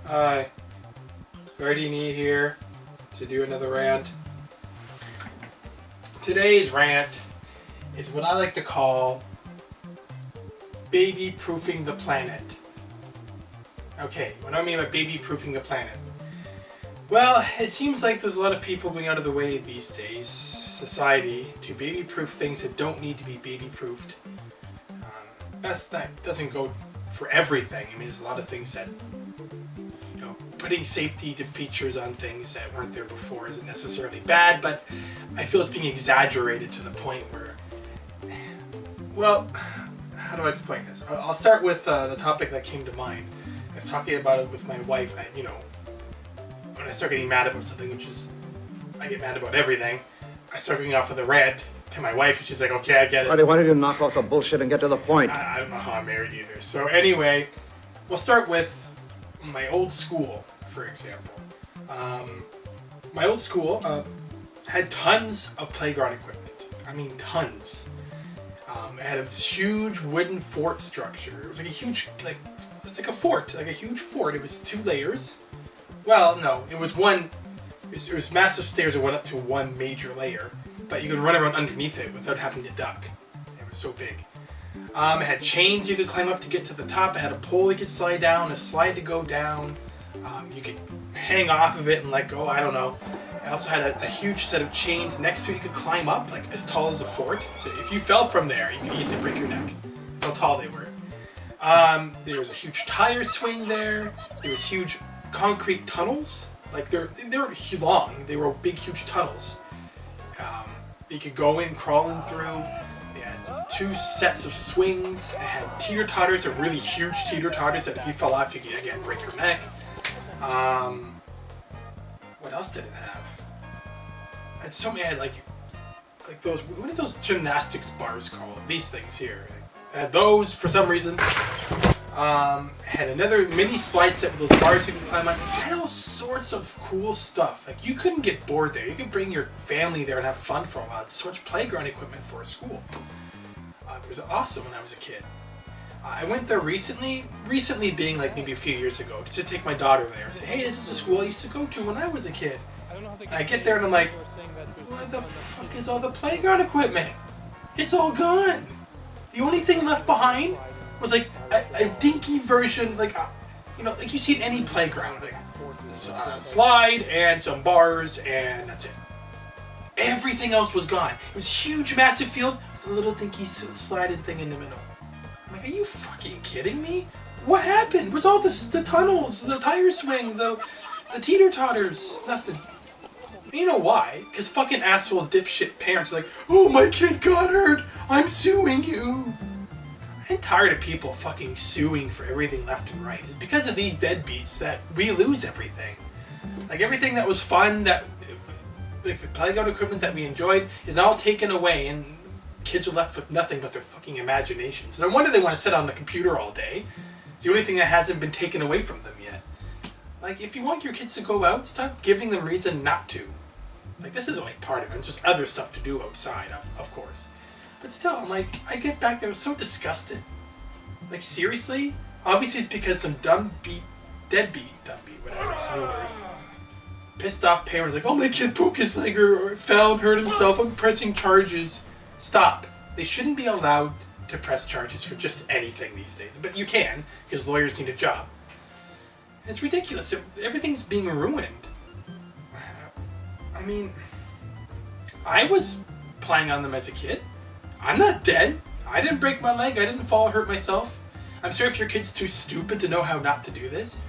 Hi, Guardiane here to do another rant. Today's rant is what I like to call baby-proofing the planet. Okay, what do I mean by baby-proofing the planet? Well, it seems like there's a lot of people going out of the way these days, society, to baby-proof things that don't need to be baby-proofed. That doesn't go for everything. I mean, there's a lot of things that, putting safety features on things that weren't there before isn't necessarily bad, but I feel it's being exaggerated to the point where, well, how do I explain this? I'll start with the topic that came to mind. I was talking about it with my wife, and when I start getting mad about something, which is, I get mad about everything, I start going off with a rant to my wife, and she's like, okay, I get it. Buddy, why don't you knock off the bullshit and get to the point? I don't know how I'm married either. So anyway, we'll start with my old school, for example. My old school had tons of playground equipment. I mean, tons. It had this huge wooden fort structure. It was like a huge, it's like a fort, like a huge fort. It was 2 layers. Well, no, it was one. It was massive stairs that went up to one major layer, but you could run around underneath it without having to duck. It was so big. It had chains you could climb up to get to the top. It had a pole you could slide down, a slide to go down. You could hang off of it and let go, I don't know. It also had a huge set of chains next to it you could climb up, like as tall as a fort. So if you fell from there, you could easily break your neck. That's how tall they were. There was a huge tire swing there. There was huge concrete tunnels. Like they were long. They were big, huge tunnels. You could go in crawling through. They had 2 sets of swings. It had teeter-totters, a really huge teeter-totters that if you fell off, you could again break your neck. What else did it have? It had so many. It had like those. What are those gymnastics bars called? These things here. It had those for some reason. Had another mini slide set with those bars you can climb on. It had all sorts of cool stuff. Like you couldn't get bored there. You could bring your family there and have fun for a while. It's so much playground equipment for a school. It was awesome when I was a kid. I went there recently being like maybe a few years ago, just to take my daughter there and say, hey, this is a school I used to go to when I was a kid. And I get there and I'm like, what the fuck is all the playground equipment? It's all gone. The only thing left behind was like a dinky version, like you see at any playground, like slide and some bars and that's it. Everything else was gone. It was a huge, massive field with a little dinky sliding thing in the middle. I'm like, are you fucking kidding me? What happened? Where's all the tunnels, the tire swing, the teeter-totters? Nothing. And you know why? Because fucking asshole dipshit parents are like, oh, my kid got hurt. I'm suing you. I'm tired of people fucking suing for everything left and right. It's because of these deadbeats that we lose everything. Like everything that was fun, like the playground equipment that we enjoyed, is all taken away, and kids are left with nothing but their fucking imaginations. No wonder they want to sit on the computer all day. It's the only thing that hasn't been taken away from them yet. Like, if you want your kids to go out, stop giving them reason not to. Like, this is only part of it. There's just other stuff to do outside, of course. But still, I'm like, I get back there, I was so disgusted. Like, seriously? Obviously it's because some deadbeat, whatever, new word, pissed off parents like, oh, my kid broke his leg or fell and hurt himself, I'm pressing charges. Stop. They shouldn't be allowed to press charges for just anything these days. But you can, because lawyers need a job. And it's ridiculous. Everything's being ruined. I mean, I was playing on them as a kid. I'm not dead. I didn't break my leg. I didn't fall or hurt myself. I'm sure if your kid's too stupid to know how not to do this,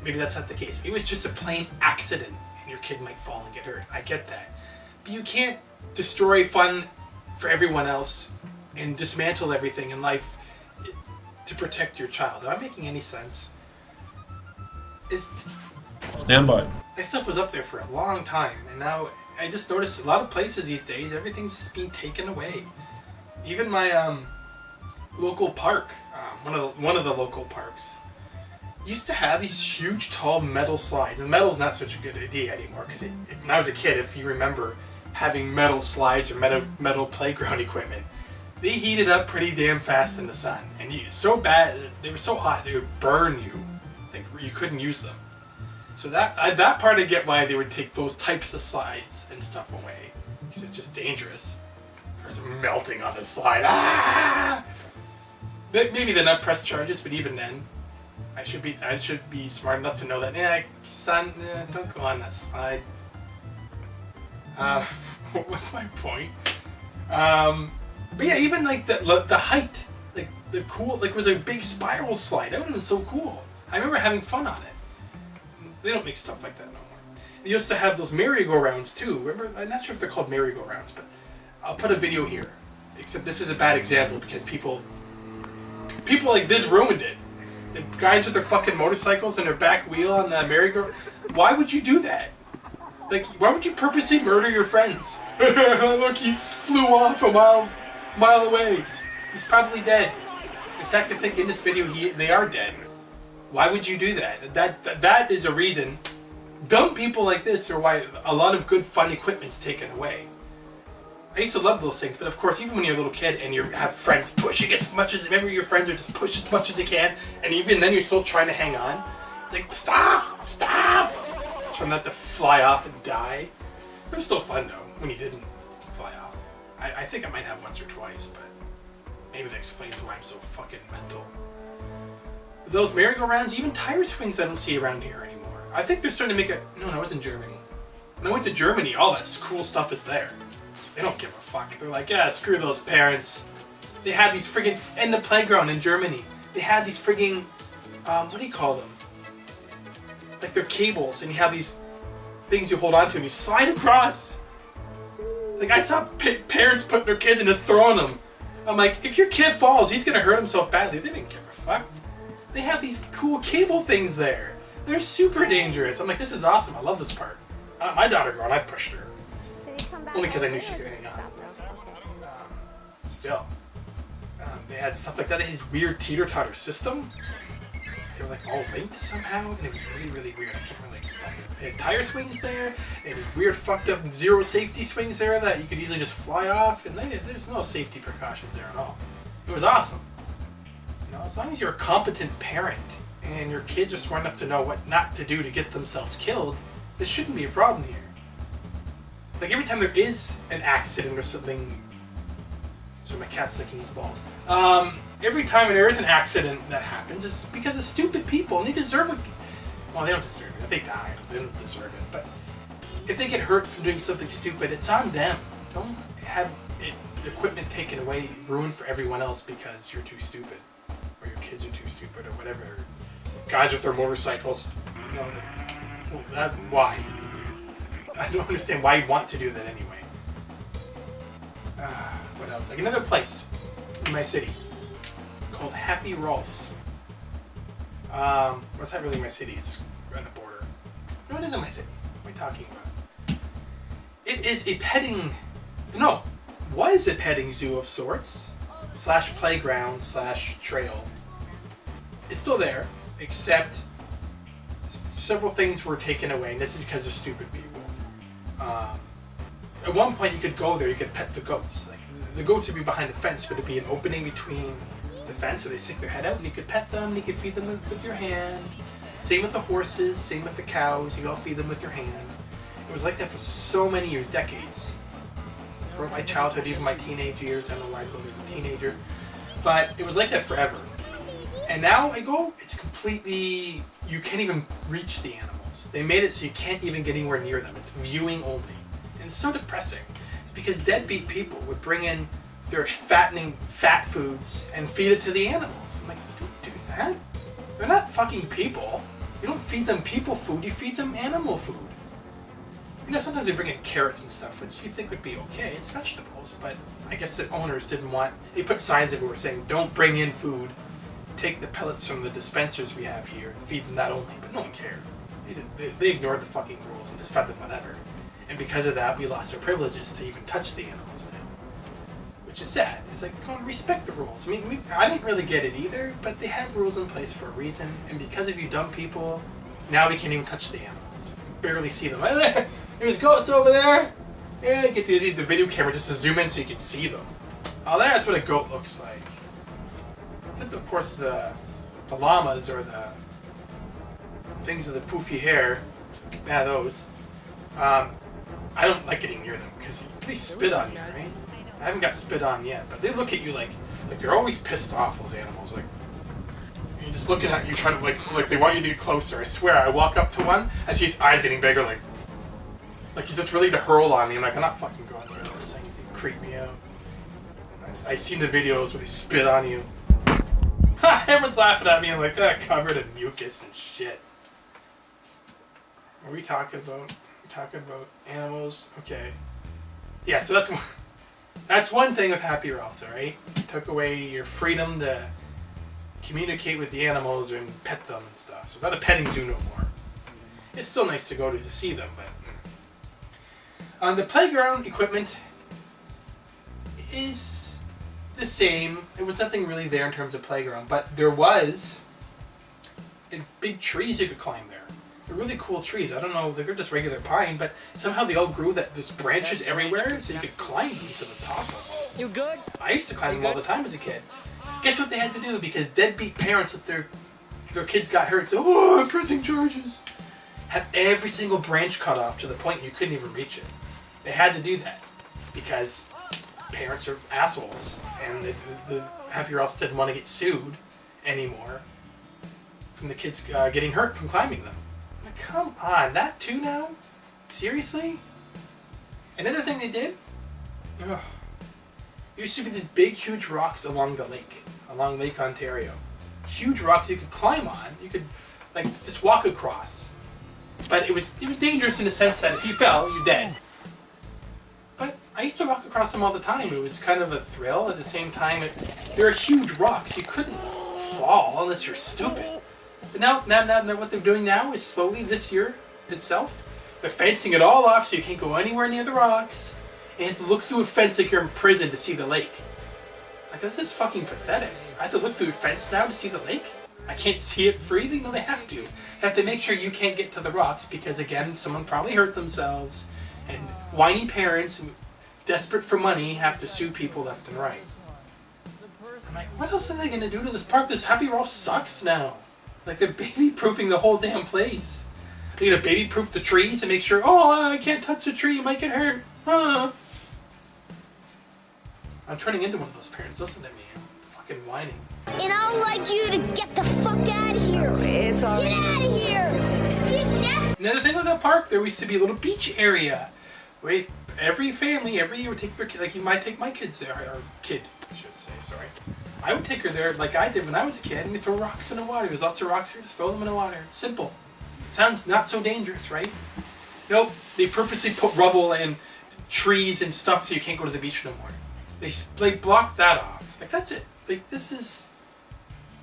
maybe that's not the case. Maybe it was just a plain accident and your kid might fall and get hurt. I get that. But you can't destroy fun for everyone else and dismantle everything in life to protect your child. Am I making any sense? Stand by. That stuff was up there for a long time, and now I just noticed a lot of places these days, everything's just being taken away. Even my local park, one of the local parks, used to have these huge, tall metal slides. And metal's not such a good idea anymore, because when I was a kid, if you remember having metal slides or metal playground equipment, they heated up pretty damn fast in the sun. And so bad, they were so hot, they would burn you. Like, you couldn't use them. So that part I get why they would take those types of slides and stuff away, because it's just dangerous. There's melting on the slide. Ah! Maybe the nut press charges, but even then, I should be smart enough to know that. Son, don't go on that slide. What was my point? But yeah, even like the height, like the cool, like it was a big spiral slide. That would have been so cool. I remember having fun on it. They don't make stuff like that no more. They used to have those merry-go-rounds too. Remember? I'm not sure if they're called merry-go-rounds, but I'll put a video here. Except this is a bad example because people like this ruined it. The guys with their fucking motorcycles and their back wheel on the merry-go. Why would you do that? Like, why would you purposely murder your friends? Look, he flew off a mile away. He's probably dead. In fact, I think in this video they are dead. Why would you do that? That is a reason. Dumb people like this are why a lot of good fun equipment's taken away. I used to love those things, but of course, even when you're a little kid and you have friends pushing as much as, remember your friends are just push as much as they can, and even then you're still trying to hang on. It's like, stop! Trying not to fly off and die. It was still fun though, when you didn't fly off. I think I might have once or twice, but maybe that explains why I'm so fucking mental. Those merry-go-rounds, even tire swings I don't see around here anymore. I think they're starting to make No, I was in Germany. When I went to Germany, all that cool stuff is there. They don't give a fuck. They're like, yeah, screw those parents. They had these friggin... In the playground in Germany, they had these friggin... what do you call them? Like they're cables, and you have these things you hold on to, and you slide across. Like, I saw parents putting their kids into throwing them. I'm like, if your kid falls, he's gonna hurt himself badly. They didn't give a fuck. They have these cool cable things there. They're super dangerous. I'm like, this is awesome. I love this part. My daughter growing, I pushed her. Only because I knew she could hang on. Still. They had stuff like that. They had this weird teeter-totter system. They were like all linked somehow, and it was really, really weird. I can't really explain it. They had tire swings there. They had these weird fucked up zero safety swings there that you could easily just fly off, and there's no safety precautions there at all. It was awesome. You know, as long as you're a competent parent and your kids are smart enough to know what not to do to get themselves killed, there shouldn't be a problem here. Like every time there is an accident or something, so my cat's licking his balls. Every time there is an accident that happens, it's because of stupid people, and they deserve it. Well, they don't deserve it. If they die, they don't deserve it. But if they get hurt from doing something stupid, it's on them. Don't have the equipment taken away, ruined for everyone else because you're too stupid, or your kids are too stupid, or whatever. Guys with their motorcycles, you know, why? I don't understand why you'd want to do that anyway. What else? Like another place in my city called Happy Rolf's. What's not really my city, it's on the border. No, it isn't my city. What am I talking about? It is a was a petting zoo of sorts, / playground / trail. It's still there, except several things were taken away, and this is because of stupid people. At one point you could go there, you could pet the goats. Like the goats would be behind the fence, but it'd be an opening between the fence where they stick their head out, and you could pet them, and you could feed them with your hand. Same with the horses, same with the cows, you could all feed them with your hand. It was like that for so many years, decades. From my childhood, even my teenage years, I don't know why I go there as a teenager, but it was like that forever. And now I go, it's completely, you can't even reach the animals. They made it so you can't even get anywhere near them. It's viewing only. And it's so depressing. It's because deadbeat people would bring in their fattening fat foods and feed it to the animals. I'm like, you don't do that. They're not fucking people. You don't feed them people food, you feed them animal food. You know, sometimes they bring in carrots and stuff, which you think would be okay. It's vegetables, but I guess the owners didn't want, they put signs everywhere saying, don't bring in food. Take the pellets from the dispensers we have here and feed them that only, but no one cared. They ignored the fucking rules and just fed them whatever. And because of that, we lost our privileges to even touch the animals in it. Which is sad. It's like, come on, respect the rules. I mean, I didn't really get it either, but they have rules in place for a reason, and because of you dumb people, now we can't even touch the animals. We barely see them. There's goats over there! Yeah, get the video camera just to zoom in so you can see them. Oh, that's what a goat looks like. Except, of course, the llamas or the things with the poofy hair, yeah, those. I don't like getting near them because they spit on you, right? I haven't got spit on yet, but they look at you like they're always pissed off. Those animals, like you're just looking at you, trying to like they want you to get closer. I swear, I walk up to one, I see his eyes getting bigger, like he's just ready to hurl on me. I'm like, I'm not fucking going near those things. They creep me out. I seen the videos where they spit on you. Everyone's laughing at me. I'm like, covered in mucus and shit. What are we talking about? We're talking about animals. Okay. Yeah, so that's one thing with Happy Ralphs, alright? Took away your freedom to communicate with the animals and pet them and stuff. So it's not a petting zoo no more. It's still nice to go to see them, but... the playground equipment is the same. There was nothing really there in terms of playground, but there was big trees you could climb there. They're really cool trees. I don't know, they're just regular pine, but somehow they all grew there's branches everywhere, so you could climb them to the top almost. You good? I used to climb them all the time as a kid. Guess what they had to do? Because deadbeat parents, if their kids got hurt, so, oh, I'm pressing charges. Have every single branch cut off to the point you couldn't even reach it. They had to do that because parents are assholes, and the Happy Ralphs didn't want to get sued anymore from the kids getting hurt from climbing them. Like, come on, that too now? Seriously? Another thing they did? Ugh. There used to be these big, huge rocks along Lake Ontario. Huge rocks you could climb on. You could, just walk across. But it was dangerous in the sense that if you fell, you're dead. But I used to walk across them all the time. It was kind of a thrill. At the same time, they're huge rocks. You couldn't fall unless you're stupid. But now what they're doing now is slowly this year itself, they're fencing it all off so you can't go anywhere near the rocks. And you have to look through a fence like you're in prison to see the lake. Like, this is fucking pathetic. I have to look through a fence now to see the lake? I can't see it freely? No, they have to. They have to make sure you can't get to the rocks because, again, someone probably hurt themselves. And whiny parents, desperate for money, have to sue people left and right. I'm like, what else are they going to do to this park? This Happy Ralph sucks now. Like, they're baby-proofing the whole damn place. They're going to baby-proof the trees and make sure, I can't touch the tree, you might get hurt. I'm turning into one of those parents. Listen to me. I'm fucking whining. And I'd like you to get the fuck out of here. Get out of here. Another thing with that park, there used to be a little beach area. Wait, every family, every year would take their kid, like you might take my kids there, or kid, I should say, sorry. I would take her there like I did when I was a kid, and we throw rocks in the water. There's lots of rocks here, just throw them in the water. It's simple. Sounds not so dangerous, right? Nope, they purposely put rubble and trees and stuff so you can't go to the beach no more. They blocked that off. Like, that's it. Like, it's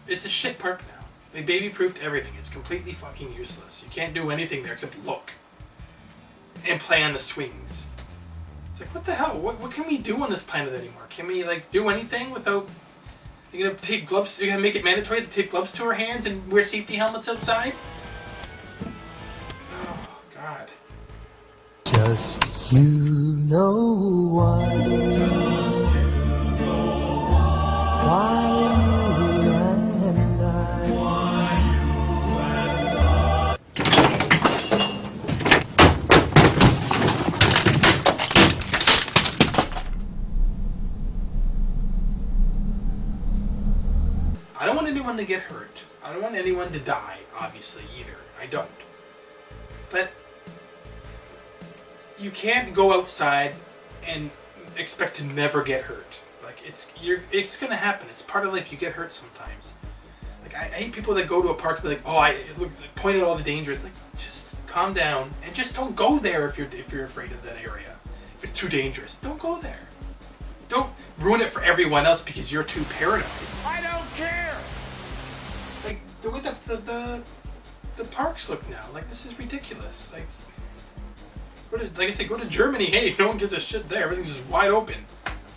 a shit park now. They baby-proofed everything. It's completely fucking useless. You can't do anything there except look. And play on the swings. It's like, what the hell? What can we do on this planet anymore? Can we, do anything without... You're gonna take gloves... You're gonna make it mandatory to take gloves to our hands and wear safety helmets outside? Oh, God. Just you know why. Why you and I. I don't want anyone to get hurt. I don't want anyone to die, obviously, either. I don't. But you can't go outside and expect to never get hurt. Like, it's gonna happen. It's part of life. You get hurt sometimes. Like, I hate people that go to a park and be like, point at all the dangers. Like, just calm down and just don't go there if you're afraid of that area. If it's too dangerous, don't go there. Don't ruin it for everyone else because you're too paranoid. I don't care. Like, the way the parks look now, like, this is ridiculous. Like I said, go to Germany. Hey, no one gives a shit there. Everything's just wide open.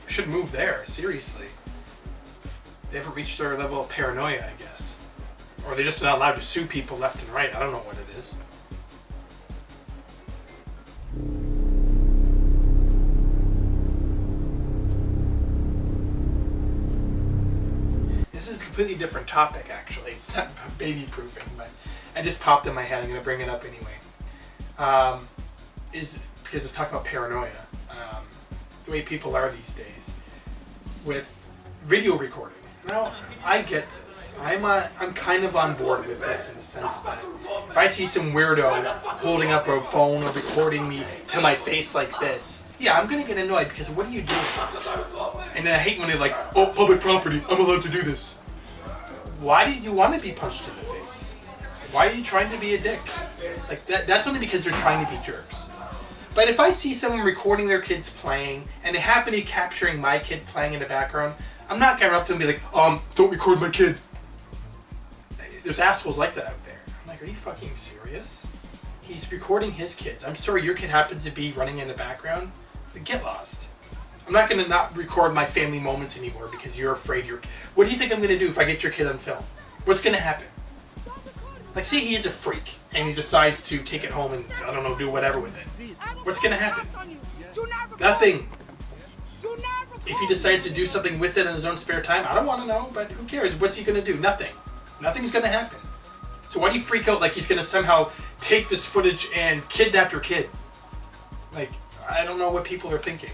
We should move there, seriously. They haven't reached their level of paranoia, I guess. Or they're just not allowed to sue people left and right. I don't know what it is. This is a completely different topic, actually. It's not baby-proofing, but I just popped in my head. I'm going to bring it up anyway. Is because it's talking about paranoia. The way people are these days with video recording. Now, I get this. I'm kind of on board with this in the sense that if I see some weirdo holding up a phone or recording me to my face like this, yeah, I'm going to get annoyed because what are you doing? And then I hate when they're like, oh, public property, I'm allowed to do this. Why do you want to be punched in the face? Why are you trying to be a dick? Like that's only because they're trying to be jerks. But if I see someone recording their kids playing and they happen to be capturing my kid playing in the background, I'm not going to run up to them and be like, don't record my kid. There's assholes like that out there. I'm like, are you fucking serious? He's recording his kids. I'm sorry your kid happens to be running in the background. Then get lost. I'm not going to not record my family moments anymore because you're afraid you're... What do you think I'm going to do if I get your kid on film? What's going to happen? Like, say he is a freak and he decides to take it home and, I don't know, do whatever with it. What's going to happen? Nothing. If he decides to do something with it in his own spare time, I don't want to know, but who cares? What's he going to do? Nothing. Nothing's going to happen. So why do you freak out like he's going to somehow take this footage and kidnap your kid? Like, I don't know what people are thinking.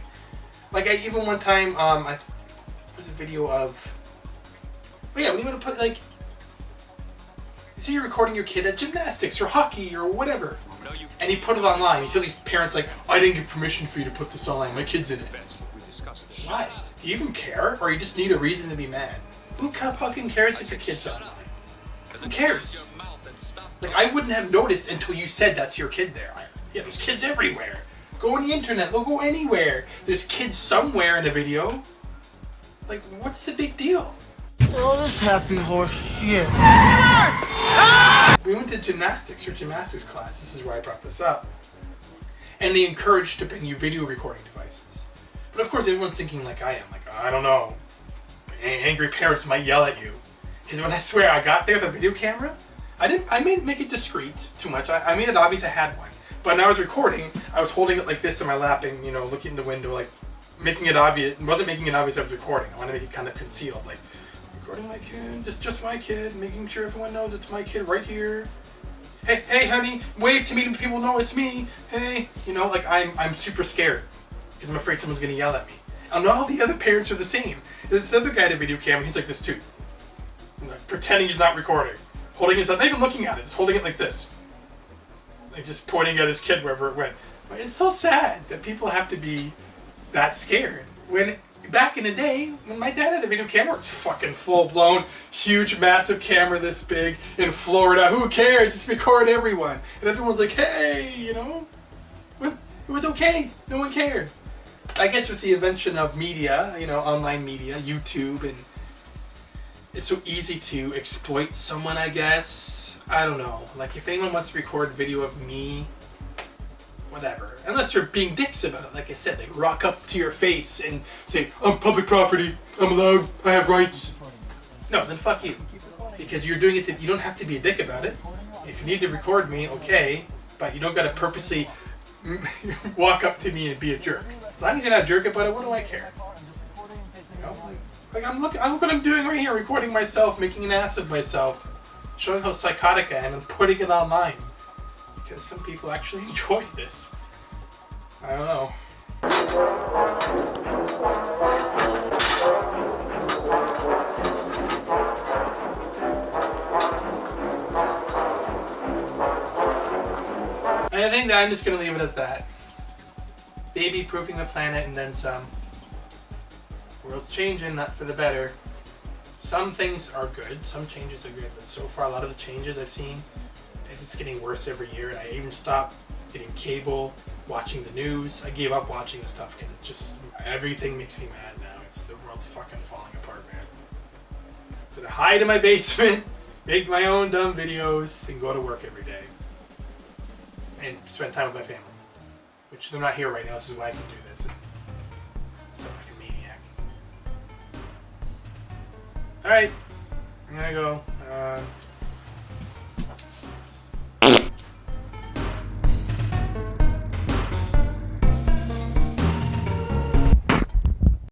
Like, even one time, there's a video of... Oh yeah, when you want to put, like... Say you're recording your kid at gymnastics or hockey or whatever. And he put it online. You see all these parents like, I didn't give permission for you to put this online. My kid's in it. Why? Do you even care? Or you just need a reason to be mad? Who fucking cares if your kid's online? Who cares? Like, I wouldn't have noticed until you said that's your kid there. Yeah, there's kids everywhere. Go on the internet. They'll go anywhere. There's kids somewhere in a video. Like, what's the big deal? Oh, this happy horse shit. We went to gymnastics class. This is where I brought this up. And they encouraged to bring you video recording devices. But of course, everyone's thinking like I am. Like, I don't know. Angry parents might yell at you. Because when I swear I got there with a video camera, I made make it discreet too much. I made it obvious I had one. But when I was recording, I was holding it like this in my lap and, you know, looking in the window, like, making it obvious. Wasn't making it obvious I was recording. I wanted to make it kind of concealed. Like, recording my kid, just my kid, making sure everyone knows it's my kid right here. Hey, honey, wave to me to people know it's me. Hey, you know, like I'm super scared because I'm afraid someone's gonna yell at me. And all the other parents are the same. This other guy at a video camera, he's like this too, like, pretending he's not recording, holding his, not even looking at it, just holding it like this, like just pointing at his kid wherever it went. It's so sad that people have to be that scared when. Back in the day, when my dad had a video camera, it's fucking full-blown, huge, massive camera this big in Florida. Who cares? Just record everyone. And everyone's like, hey, you know, it was okay. No one cared. I guess with the invention of media, you know, online media, YouTube, and it's so easy to exploit someone, I guess. I don't know. Like, if anyone wants to record video of me, whatever. Unless they're being dicks about it, like I said, they rock up to your face and say, I'm public property, I'm allowed, I have rights. No, then fuck you. Because you're doing it, you don't have to be a dick about it. If you need to record me, okay, but you don't gotta purposely walk up to me and be a jerk. As long as you're not a jerk about it, what do I care? You know, like look what I'm doing right here, recording myself, making an ass of myself, showing how psychotic I am and putting it online. Because some people actually enjoy this. I don't know. I think that I'm just going to leave it at that. Baby-proofing the planet and then some. World's changing, not for the better. Some things are good, some changes are good, but so far a lot of the changes I've seen, it's just getting worse every year. And I even stopped getting cable, watching the news. I gave up watching this stuff because it's just, everything makes me mad now. The world's fucking falling apart, man. So to hide in my basement, make my own dumb videos, and go to work every day. And spend time with my family. Which they're not here right now, this is why I can do this. And sound like a maniac. Alright, I'm gonna go.